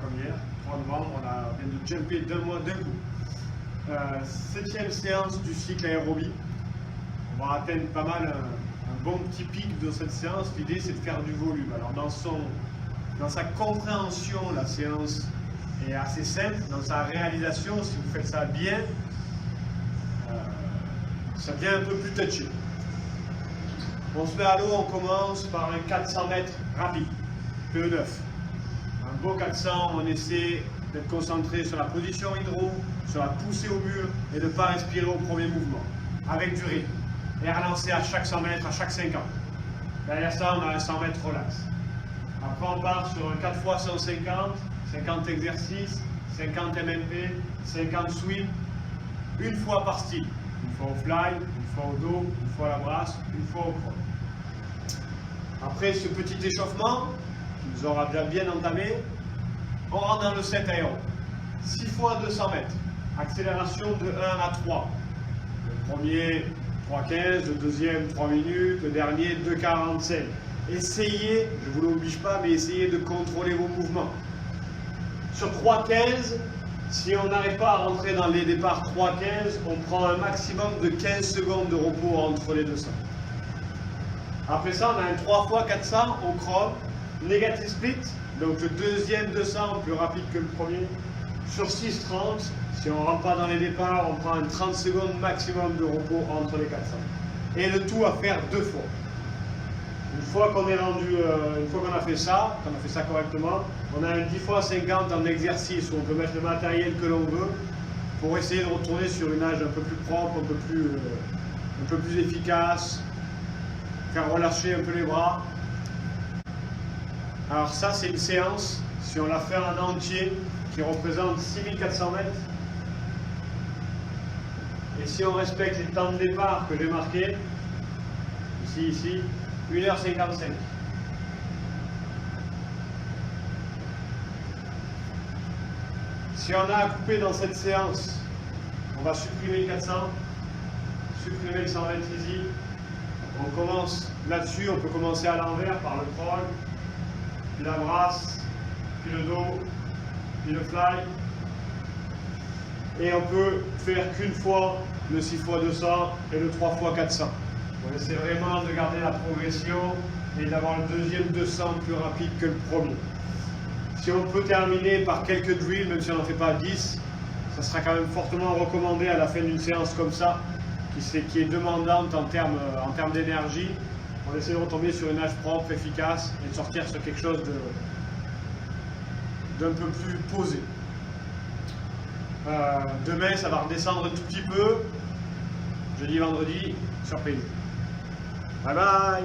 comme hier, 3 novembre, on vient de jumper d'un mois d'un coup. 7e séance du cycle aérobie. On va atteindre pas mal un bon petit pic de cette séance. L'idée, c'est de faire du volume. Alors dans sa compréhension, la séance est assez simple. Dans sa réalisation, si vous faites ça bien, ça devient un peu plus touché. On se met à l'eau, on commence par un 400 mètres rapide, PE9. Un beau 400, on essaie d'être concentré sur la position hydro, sur la poussée au mur et de ne pas respirer au premier mouvement, avec du rythme. Et relancer à chaque 100 mètres, à chaque 50. Derrière ça, on a un 100 mètres relax. Après, on part sur un 4 x 150, 50 exercices, 50 MMP, 50 swim, une fois par style. Une fois au fly, une fois au dos, une fois à la brasse, une fois au crawl. Après ce petit échauffement, qui nous aura déjà bien entamé, on rentre dans le set aéro. 6 fois 200 mètres. Accélération de 1 à 3. Le premier, 3,15, le deuxième, 3 minutes, le dernier, 2,45. Essayez, je ne vous l'oblige pas, mais essayez de contrôler vos mouvements. Sur 3,15, si on n'arrive pas à rentrer dans les départs 3,15, on prend un maximum de 15 secondes de repos entre les 200. Après ça, on a un 3 x 400 au crawl, negative split, donc le deuxième 200 plus rapide que le premier. Sur 6,30, si on ne rentre pas dans les départs, on prend un 30 secondes maximum de repos entre les 400. Et le tout à faire 2 fois. Une fois qu'on est rendu, une fois qu'on a fait ça correctement, on a un 10 x 50 en exercice où on peut mettre le matériel que l'on veut pour essayer de retourner sur une nage un peu plus propre, un peu plus efficace, faire relâcher un peu les bras. Alors ça, c'est une séance, si on la fait en entier, qui représente 6400 mètres. Et si on respecte les temps de départ que j'ai marqués, ici, 1h55. Si on a à couper dans cette séance, on va supprimer le 400, supprimer le 120 easy. On commence là-dessus, on peut commencer à l'envers par le crawl, puis la brasse, puis le dos, puis le fly. Et on peut faire qu'une fois le 6 x 200 et le 3 x 400. On essaie vraiment de garder la progression et d'avoir le deuxième 200 plus rapide que le premier. Si on peut terminer par quelques drills, même si on n'en fait pas 10, ça sera quand même fortement recommandé à la fin d'une séance comme ça, qui est demandante en termes d'énergie. On essaie de retomber sur une nage propre, efficace et de sortir sur quelque chose d'un peu plus posé. Demain, ça va redescendre un tout petit peu. Jeudi, vendredi, surprise. Bye bye!